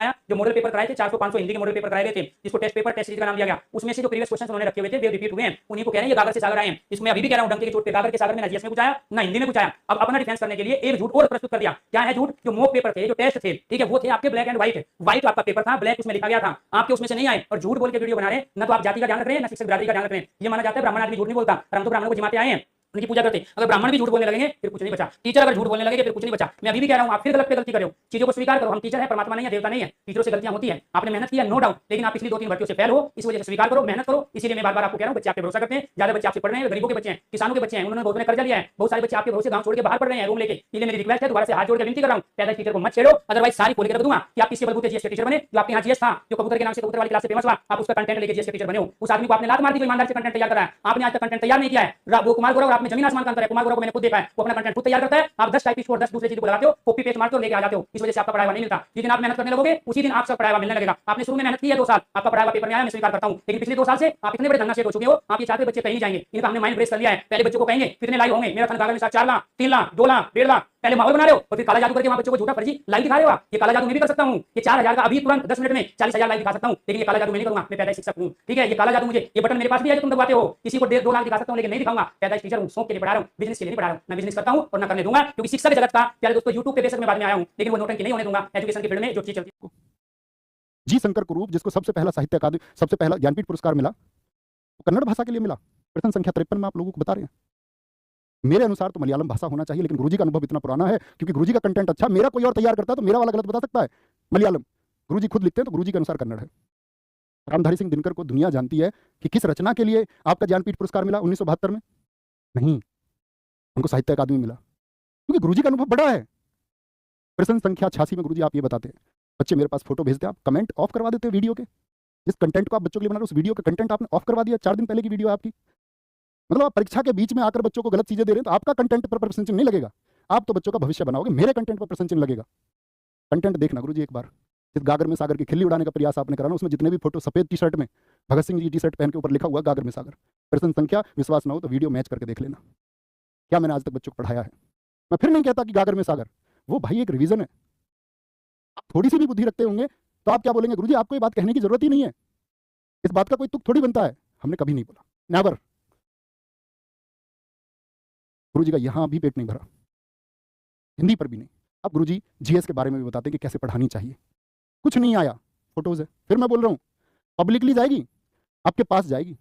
जो model paper कराए थे 400-500 हिंदी के मॉडल पेपर कराए गए थे, जिसको टेस्ट पेपर टेस्ट सीरीज का नाम दिया गया, उसमें से जो प्रीवियस क्वेश्चन उन्होंने रखे हुए थे वे रिपीट हुए हैं, उन्हीं को कह रहे हैं ये गागर से सागर आए हैं। इसमें अभी भी कह रहा हूं डंके की चोट पे, गागर के सागर में ना जीएस में कुछ आया ना हिंदी में कुछ आया। अब अपना डिफेंस करने के लिए एक झूठ और प्रस्तुत कर दिया। क्या है झूठ? जो मॉक पेपर थे, जो टेस्ट थे, ठीक है, वो थे आपके ब्लैक एंड व्हाइट। व्हाइट आपका पेपर था, ब्लैक उसमें लिखा गया था, आपके उसमें से नहीं आए और झूठ बोल के वीडियो बना रहे हैं। ना तो आप जाति का ध्यान रख रहे हैं, ना शिक्षक बिरादरी का ध्यान रख रहे हैं। ये माना जाता है ब्राह्मण आदमी झूठ नहीं बोलता, और हम तो ब्राह्मणों को जिमाते आए हैं, उनकी पूजा करते। अगर ब्राह्मण भी झूठ बोलने लगेंगे फिर कुछ नहीं बचा, टीचर अगर झूठ बोलने लगे फिर कुछ नहीं बचा। मैं अभी भी कह रहा हूं आप फिर गलत पे गलती कर रहे हो, चीजों को स्वीकार करो। हम टीचर है, परमात्मा नहीं है, देवता नहीं है, टीचरों से गलतियां होती है, आपने मेहनत किया नो डाउट, लेकिन आप पिछली 2-3 भर्तियों से फेल हो, इस वजह से स्वीकार करो, मेहनत करो। इसीलिए मैं बार-बार आपको कह रहा हूं बच्चे आपके भरोसा करते हैं, ज्यादा बच्चे आपसे पढ़ रहे हैं, गरीबों के बच्चे हैं, किसानों के बच्चे हैं, उन्होंने बहुत ने कर्जा लिया है, बहुत सारे बच्चे आपके भरोसे गांव छोड़ के बाहर पढ़ रहे हैं रूम लेके। इसलिए मेरी रिक्वेस्ट है, दोबारा से हाथ जोड़ के विनती कर रहा हूं, पैदा टीचर को मत छेड़ो, अदरवाइज सारी खोल के रख दूंगा कि आप किसी बलबूते जीएस के टीचर बने। जो आपके यहां जीएस था, जो कबूतर के नाम से कबूतर वाली क्लास से फेमस हुआ, आप उसका कंटेंट लेके जीएस के टीचर बने हो। उस आदमी को आपने लात मार दी जो ईमानदार से कंटेंट तैयार कर रहा है, आपने आज तक कंटेंट तैयार नहीं किया है। वो कुमार गौरव और आप में जमीन आसमान का अंतर है। कुमार गौरव को मैंने खुद देखा है, वो अपना कंटेंट खुद तैयार करता है, आप 10 टाइपिस्ट को 10 दूसरे चीज को लगाते हो, कॉपी पेस्ट मारते हो, लेके आ जाते हो। इस वजह से आपका पढ़ाया हुआ नहीं मिलता। जिस दिन आप मेहनत करने लगोगे उसी दिन आपका पढ़ाया हुआ मिलने लगेगा। आपने शुरू में मेहनत की है 2 साल, आपका पढ़ाया हुआ पेपर में आया, मैं स्वीकार करता हूं, लेकिन पिछले 2 साल से आप इतने बड़े धन्ना शेठ हो चुके हो, आप ये चाहते बच्चे कहीं नहीं जाएंगे। इनका हमने माइंड ब्रेक कर लिया है। पहले बच्चों को कहेंगे कितने लाइव होंगे, मेरा तनख्वाह में 4 लाख, 3 लाख, 2 लाख, 1.5 लाख, पहले माहौल बना रहे हो और फिर काला जादू करके वहां बच्चों को झूठा फर्जी लाइव दिखा रहे हो। ये काला जादू मैं भी कर सकता हूं, ये 4000 का अभी तुरंत 10 मिनट में 40,000 लाइव दिखा सकता हूं, लेकिन ये काला जादू मैं नहीं करूंगा। मैं पैदा शिक्षक हूं, ठीक है, ये काला जादू मुझे, ये बटन मेरे पास भी है जो तुम दबाते हो, किसी को 1.5-2 लाख दिखा सकता हूं, लेकिन नहीं दिखाऊंगा। पैदा टीचर हूं, शौक के लिए पढ़ा रहा हूं, बिजनेस के लिए नहीं पढ़ा रहा हूं। मैं बिजनेस करता हूं और ना करने दूंगा, क्योंकि शिक्षा के जगत का प्यारे दोस्तों यूट्यूब पे बेशक मैं बाद में आया हूं, लेकिन वो नौटंकी नहीं होने दूंगा। एजुकेशन की फील्ड में जो चीज चलती है। जी शंकर कुरूप, जिसको सबसे पहला साहित्य अकादमी, सबसे पहला ज्ञानपीठ पुरस्कार मिला, कन्नड़ भाषा के लिए मिला। प्रश्न संख्या 53 में आप लोगों को बता रहे हैं। मेरे अनुसार तो मलयालम भाषा होना चाहिए, लेकिन गुरुजी का अनुभव इतना पुराना है, क्योंकि गुरुजी का कंटेंट अच्छा, मेरा कोई और तैयार करता है तो मेरा वाला गलत बता सकता है। मलयालम गुरुजी खुद लिखते हैं तो गुरुजी के अनुसार कन्नड़ है। रामधारी सिंह दिनकर को दुनिया जानती है कि किस रचना के लिए आपका ज्ञानपीठ पुरस्कार मिला 1972 में। नहीं, उनको साहित्य अकादमी मिला, क्योंकि गुरुजी का अनुभव बड़ा है। प्रश्न संख्या 86 में गुरुजी आप ये बताते हैं, बच्चे मेरे पास फोटो भेजते हैं, आप कमेंट ऑफ करवा देते हैं वीडियो के। जिस कंटेंट को आप बच्चों के लिए बना रहे हो उस वीडियो का कंटेंट आपने ऑफ करवा दिया। 4 दिन पहले की वीडियो आपकी, मतलब आप परीक्षा के बीच में आकर बच्चों को गलत चीजें दे रहे हैं, तो आपका कंटेंट पर प्रश्न चिन्ह नहीं लगेगा, आप तो बच्चों का भविष्य बनाओगे, मेरे कंटेंट पर प्रश्न चिन्ह लगेगा। कंटेंट देखना गुरुजी एक बार। जिस गागर में सागर की खिल्ली उड़ाने का प्रयास आपने करा ना, उसमें जितने भी फोटो सफेद टी शर्ट में, Bhagat Singh G T shirt पहन के ऊपर लिखा हुआ गागर में सागर, प्रश्न संख्या, विश्वास ना हो तो वीडियो मैच करके देख लेना, क्या मैंने आज तक बच्चों को पढ़ाया है। मैं फिर नहीं कहता कि गागर में सागर, वो भाई एक रिवीजन है। आप थोड़ी सी भी बुद्धि रखते होंगे तो आप क्या बोलेंगे, गुरुजी आपको ये बात कहने की जरूरत ही नहीं है, इस बात का कोई तुक थोड़ी बनता है। हमने कभी नहीं बोला, नेवर। गुरुजी का यहां भी पेट नहीं भरा, हिंदी पर भी नहीं। अब गुरुजी जीएस के बारे में भी बताते हैं कि कैसे पढ़ानी चाहिए। कुछ नहीं आया, फोटोज है। फिर मैं बोल रहा हूं पब्लिकली जाएगी, आपके पास जाएगी।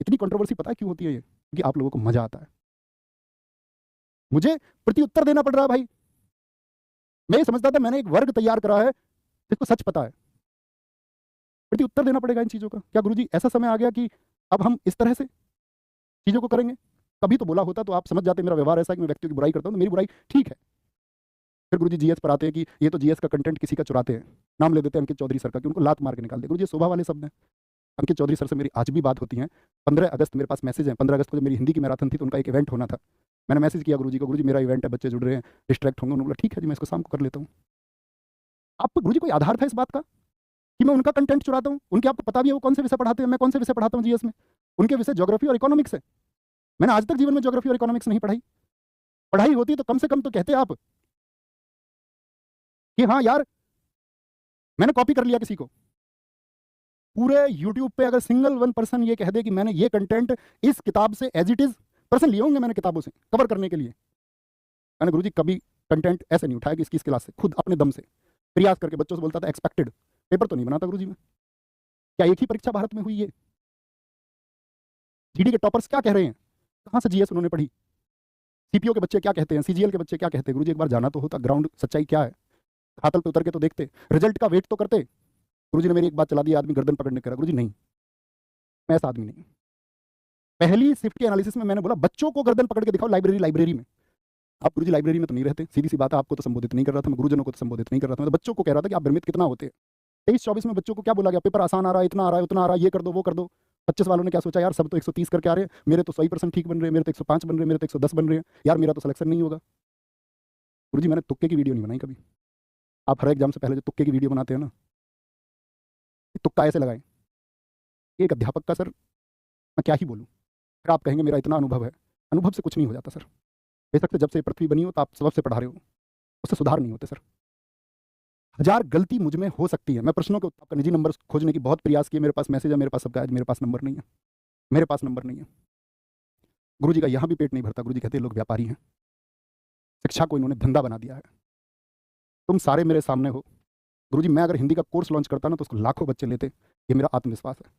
इतनी कंट्रोवर्सी पता है क्यों होती है ये? क्योंकि आप लोगों को मजा आता है। मुझे प्रत्युत्तर देना पड़ रहा है भाई। मैं ये समझता था मैंने एक वर्ग तैयार करा है जिसको सच पता है, प्रत्युत्तर देना पड़ेगा इन चीजों का। क्या गुरुजी ऐसा समय आ गया कि अब हम इस तरह से चीजों को करेंगे? कभी तो बोला होता तो आप समझ जाते मेरा व्यवहार ऐसा है कि मैं व्यक्तियों की बुराई करता हूं, तो मेरी बुराई ठीक है। फिर गुरुजी जीएस पर आते हैं कि ये तो जीएस का कंटेंट किसी का चुराते हैं, नाम ले देते हैं अंकित चौधरी सर का, कि उनको लात मार के निकाल दे। गुरुजी शोभा वाले शब्द हैं। अंकित चौधरी सर से मेरी आज भी बात होती है। 15 अगस्त मेरे पास मैसेज है, 15 अगस्त को जब मेरी हिंदी की मैराथन थी तो उनका एक इवेंट होना था। मैंने मैसेज किया गुरुजी को, गुरुजी मेरा इवेंट है, बच्चे जुड़ रहे हैं, डिस्ट्रैक्ट होंगे। उन्होंने बोला ठीक है जी, मैं इसको शाम को कर लेता हूँ। आपको गुरुजी कोई आधार था इस बात का कि मैं उनका कंटेंट चुराता हूँ? उनके आपको पता भी है वो कौन से विषय पढ़ाते हैं, मैं कौन से विषय पढ़ाता हूँ जीएस में? उनके विषय ज्योग्राफी और इकोनॉमिक्स है। मैंने आज तक जीवन में ज्योग्राफी और इकोनॉमिक्स नहीं पढ़ाई। पढ़ाई होती तो कम से कम तो कहते आप कि हाँ यार मैंने कॉपी कर लिया किसी को। पूरे यूट्यूब पे अगर सिंगल 1 पर्सन ये कह दे कि मैंने ये कंटेंट इस किताब से एज इट इज, पर्सन लिए होंगे मैंने किताबों से कवर करने के लिए। मैंने गुरुजी कभी कंटेंट ऐसे नहीं उठाया कि इसकी इस क्लास से, खुद अपने दम से प्रयास करके बच्चों से बोलता था एक्सपेक्टेड। पेपर तो नहीं बनाता गुरुजी में। क्या एक ही परीक्षा भारत में हुई है? जीडी के टॉपर्स क्या कह रहे हैं, कहां से जीएस उन्होंने पढ़ी? सीपीओ के बच्चे क्या कहते हैं, सीजीएल के बच्चे क्या कहते हैं? गुरुजी एक बार जाना तो होता, ग्राउंड सच्चाई क्या है, हाथल पे उतर के तो देखते, रिजल्ट का वेट तो करते। गुरुजी ने मेरी एक बात चला दी, आदमी गर्दन पकड़ने करा। गुरुजी नहीं, मैं ऐसा आदमी नहीं। पहली शिफ्ट के एनालिसिस में मैंने बोला बच्चों को गर्दन पकड़ के दिखाओ लाइब्रेरी में। आप गुरुजी लाइब्रेरी में तो नहीं रहते, सीधी सी बात है। आपको तो संबोधित नहीं कर रहा था मैं, गुरुजनों को तो संबोधित नहीं कर रहा था मैं, तो बच्चों को कह रहा था कि आप भ्रमित कितना होते हैं। 23-24 में बच्चों को क्या बोला गया, पेपर आसान आ रहा है, इतना आ रहा है, उतना आ रहा है, ये कर दो वो कर दो। 25 वालों ने क्या सोचा, यार सब तो 130 करके आ रहे हैं, मेरे तो 100% ठीक बन रहे हैं, मेरे तो 105 बन रहे हैं, मेरे तो 110 बन रहे हैं, यार मेरा तो सिलेक्शन नहीं होगा। गुरुजी मैंने तुक्के की वीडियो नहीं बनाई कभी। आप हर एग्जाम से पहले जो तुक्के की वीडियो बनाते हैं ना, तुक्का ऐसे लगाएं। एक अध्यापक का सर मैं क्या ही बोलूँ। फिर आप कहेंगे मेरा इतना अनुभव है, अनुभव से कुछ नहीं हो जाता सर। बेशक से जब से पृथ्वी बनी हो तो आप सबक से पढ़ा रहे हो, उससे सुधार नहीं होते सर। 1000 गलती मुझ में हो सकती है। मैं प्रश्नों के आपका निजी नंबर खोजने की बहुत प्रयास किए, मेरे पास मैसेज है, मेरे पास सबका, आज मेरे पास नंबर नहीं है, मेरे पास नंबर नहीं है। गुरुजी का यहाँ भी पेट नहीं भरता। गुरुजी कहते हैं लोग व्यापारी हैं, शिक्षा को इन्होंने धंधा बना दिया है। तुम सारे मेरे सामने हो। गुरुजी मैं अगर हिंदी का कोर्स लॉन्च करता ना तो उसको लाखों बच्चे लेते, ये मेरा आत्मविश्वास है।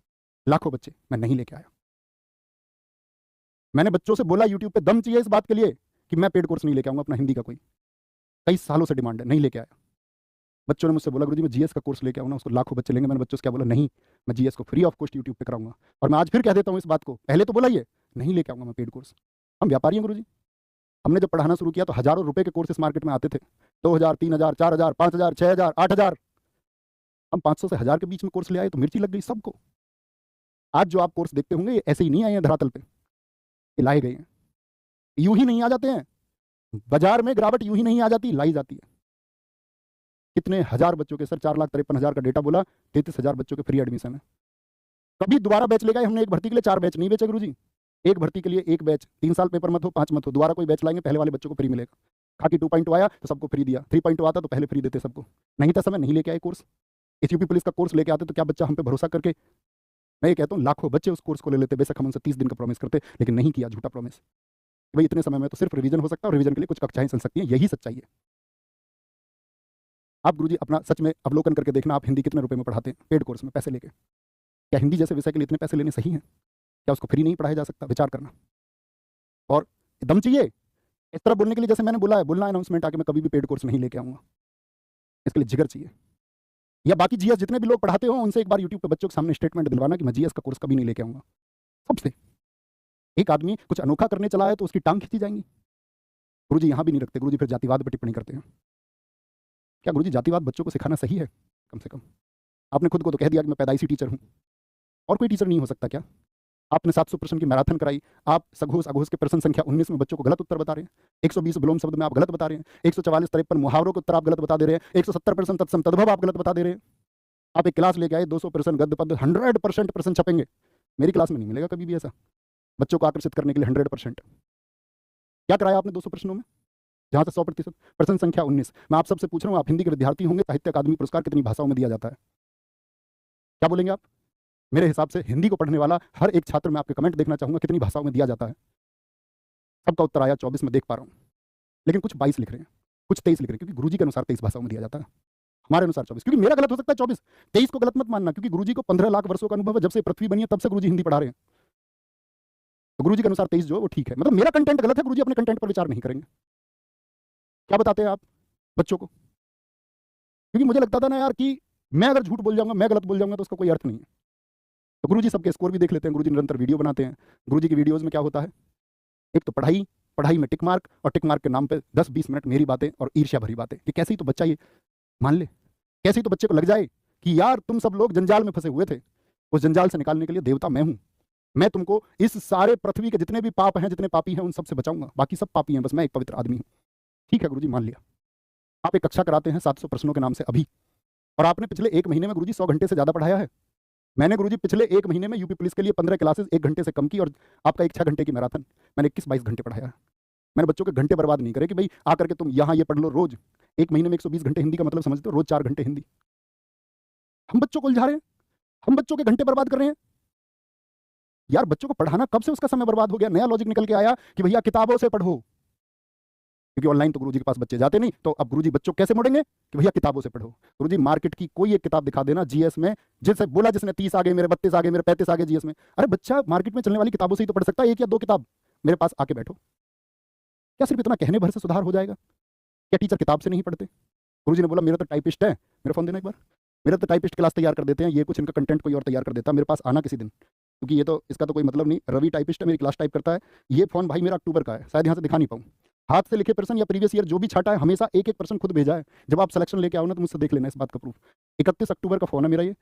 लाखों बच्चे मैं नहीं लेके आया। मैंने बच्चों से बोला यूट्यूब पे, दम चाहिए इस बात के लिए कि मैं पेड कोर्स नहीं लेके आऊंगा अपना हिंदी का कोई, कई सालों से डिमांड है, नहीं लेके आया। बच्चों ने मुझसे बोला गुरुजी मैं जीएस का कोर्स लेके आऊँ ना, उसको लाखों बच्चे लेंगे। मैंने बच्चों से क्या बोला, नहीं, मैं जीएस को फ्री ऑफ कॉस्ट यूट्यूब पे कराऊंगा। और मैं आज फिर कह देता हूँ इस बात को, पहले तो बोला ये, नहीं लेके आऊंगा मैं पेड कोर्स। हम व्यापारी हैं गुरुजी। हमने जब पढ़ाना शुरू किया तो हजारों रुपए के कोर्सेस मार्केट में आते थे, 2000, 3000, 4000, 5000, 6000, 8000। हम 500 से 1000 के बीच में कोर्स ले आए तो मिर्ची लग गई सबको। आज जो आप कोर्स देखते होंगे ये ऐसे ही नहीं आए हैं धरातल पे, ये लाए गए हैं। यूं ही नहीं आ जाते हैं, बाजार में गिरावट यूं ही नहीं आ जाती, लाई जाती है। कितने हजार बच्चों के, सर 4,53,000 का डेटा बोला, 33,000 बच्चों के फ्री एडमिशन है। कभी दोबारा बैच लेगा हमने एक भर्ती के लिए 4 बैच नहीं बेचे गुरुजी। एक भर्ती के लिए एक बैच, 3 साल पेपर मत हो, 5 मत हो, दोबारा कोई बैच लाएंगे, पहले वाले बच्चों को फ्री मिलेगा। खाकी 2.2 आया तो सबको फ्री दिया, 3.2 आता तो पहले फ्री देते सबको। नहीं था समय नहीं लेके आए कोर्स। इस यूपी पुलिस का कोर्स लेके आते तो क्या बच्चा हम पे भरोसा करके, मैं ये कहता हूँ लाखों बच्चे उस कोर्स को ले लेते, बेशक हम उनसे 30 दिन का प्रॉमिस करते, लेकिन नहीं किया, झूठा प्रॉमिस। भाई इतने समय में तो सिर्फ रिवीजन हो सकता है, और रिवीजन के लिए कुछ कक्षाएं चल सकती हैं, यही सच्चाई है। आप गुरुजी अपना सच में अवलोकन करके देखना, आप हिंदी कितने रुपए में पढ़ाते हैं पेड कोर्स में पैसे लेके। क्या हिंदी जैसे विषय के लिए इतने पैसे लेने सही हैं? क्या उसको फ्री नहीं पढ़ाया जा सकता? विचार करना। और दम चाहिए इस तरह बोलने के लिए, जैसे मैंने बोला है, बोलना अनाउंसमेंट आके मैं कभी भी पेड कोर्स नहीं लेके आऊंगा, इसके लिए जिगर चाहिए। या बाकी जीएस जितने भी लोग पढ़ाते हो उनसे एक बार यूट्यूब पे बच्चों के सामने स्टेटमेंट दिलवाना कि मैं जीएस का कोर्स कभी नहीं लेके आऊंगा। सबसे एक आदमी कुछ अनोखा करने चला है तो उसकी टांग खींची जाएंगी। गुरुजी यहाँ भी नहीं रखते, गुरुजी फिर जातिवाद पर टिप्पणी करते हैं। क्या गुरुजी जातिवाद बच्चों को सिखाना सही है? कम से कम आपने खुद को तो कह दिया कि मैं पैदाइशी टीचर हूँ, और कोई टीचर नहीं हो सकता क्या? आपने 700 प्रश्न की मैराथन कराई, आप सघोष अघोष के प्रश्न संख्या 19 में बच्चों को गलत उत्तर बता रहे हैं, 120 विलोम शब्द में आप गलत बता रहे हैं, 144 53 मुहावरों के उत्तर आप गलत बता दे रहे हैं, 170 प्रश्न तत्सम तद्भव आप गलत बता दे रहे हैं। आप एक क्लास लेके आए, 200 प्रश्न गद्य पद्य 100% प्रश्न छपेंगे। मेरी क्लास में नहीं मिलेगा कभी भी ऐसा, बच्चों को आकर्षित करने के लिए 100%। क्या कराया आपने 200 प्रश्नों में, जहाँ से 100%? प्रश्न संख्या 19। मैं आप सबसे पूछ रहा हूँ, आप हिंदी के विद्यार्थी होंगे, साहित्य अकादमी पुरस्कार कितनी भाषाओं में दिया जाता है? क्या बोलेंगे आप? मेरे हिसाब से हिंदी को पढ़ने वाला हर एक छात्र, में आपके कमेंट देखना चाहूंगा कितनी भाषाओं में दिया जाता है। सबका उत्तर आया 24 में देख पा रहा हूँ, लेकिन कुछ 22 लिख रहे हैं, कुछ 23 लिख रहे हैं, क्योंकि गुरुजी के अनुसार 23 भाषाओं में दिया जाता है, हमारे अनुसार 24। क्योंकि मेरा गलत हो सकता है 24, 23 को गलत मत मानना, क्योंकि गुरुजी को 15 लाख वर्षों का अनुभव है, जब से पृथ्वी बनी है तब से गुरुजी हिंदी पढ़ा रहे हैं। तो गुरुजी के अनुसार 23 जो है वो ठीक है, मतलब मेरा कंटेंट गलत है, गुरुजी अपने कंटेंट पर विचार नहीं करेंगे। क्या बताते हैं आप बच्चों को? क्योंकि मुझे लगता था ना यार कि मैं अगर झूठ बोल जाऊंगा, मैं गलत बोल जाऊंगा तो उसका कोई अर्थ नहीं है। तो गुरुजी सबके स्कोर भी देख लेते हैं, गुरुजी निरंतर वीडियो बनाते हैं। गुरुजी की वीडियोस में क्या होता है, एक तो पढ़ाई में टिक मार्क, और टिक मार्क के नाम पे 10-20 मिनट मेरी बातें और ईर्ष्या भरी बातें, कि कैसे ही तो बच्चा ये मान ले, कैसे ही तो बच्चे को लग जाए कि यार तुम सब लोग जंजाल में फंसे हुए थे, उस जंजाल से निकालने के लिए देवता मैं हूं, मैं तुमको इस सारे पृथ्वी के जितने भी पाप हैं, जितने पापी हैं, उन सबसे बचाऊंगा, बाकी सब पापी हैं, बस मैं एक पवित्र आदमी हूं। ठीक है गुरुजी, मान लिया। आप एक कक्षा कराते हैं 700 प्रश्नों के नाम से अभी, और आपने पिछले 1 महीने में गुरुजी 100 घंटे से ज्यादा पढ़ाया है। मैंने गुरुजी पिछले 1 महीने में यूपी पुलिस के लिए 15 क्लासेस 1 घंटे से कम की, और आपका एक 6 घंटे की मैराथन, मैंने 21-22 घंटे पढ़ाया है। मैंने बच्चों के घंटे बर्बाद नहीं करे कि भाई आकर के तुम यहाँ ये पढ़ लो रोज। 1 महीने में 120 घंटे हिंदी का मतलब समझते हो, रोज 4 घंटे हिंदी। हम बच्चों को उलझा रहे हैं, हम बच्चों के घंटे बर्बाद कर रहे हैं। यार बच्चों को पढ़ाना कब से उसका समय बर्बाद हो गया? नया लॉजिक निकल के आया कि भैया किताबों से पढ़ो, क्योंकि ऑनलाइन तो गुरुजी के पास बच्चे जाते नहीं, तो अब गुरुजी बच्चों कैसे मोड़ेंगे कि भैया किताबों से पढ़ो। गुरुजी मार्केट की कोई एक किताब दिखा देना जीएस में, जिससे बोला जिसने 30 आ गए, मेरे 32 आ गए, मेरे 35 आ गए जीएस में। अरे बच्चा मार्केट में चलने वाली किताबों से ही तो पढ़ सकता है, 1 या 2 किताब। मेरे पास आके बैठो। क्या सिर्फ इतना कहने भर से सुधार हो जाएगा? क्या टीचर किताब से नहीं पढ़ते? गुरुजी ने बोला मेरा तो टाइपिस्ट है, मेरा फोन देना एक बार, मेरा तो टाइपिस्ट क्लास तैयार कर देते हैं, ये कुछ इनका कंटेंट कोई और तैयार कर देता है, मेरे पास आना किसी दिन, क्योंकि ये तो इसका तो कोई मतलब नहीं। रवि टाइपिस्ट है, मेरी क्लास टाइप करता है। ये फोन भाई मेरा अक्टूबर का है, शायद यहाँ से दिखा नहीं पाऊँ। हाथ से लिखे प्रश्न या प्रीवियस ईयर जो भी छाटा है, हमेशा 1-1 प्रश्न खुद भेजा है। जब आप सिलेक्शन लेके आओ ना तो मुझसे देख लेना इस बात का प्रूफ। 31 अक्टूबर का फोन है मेरा ये।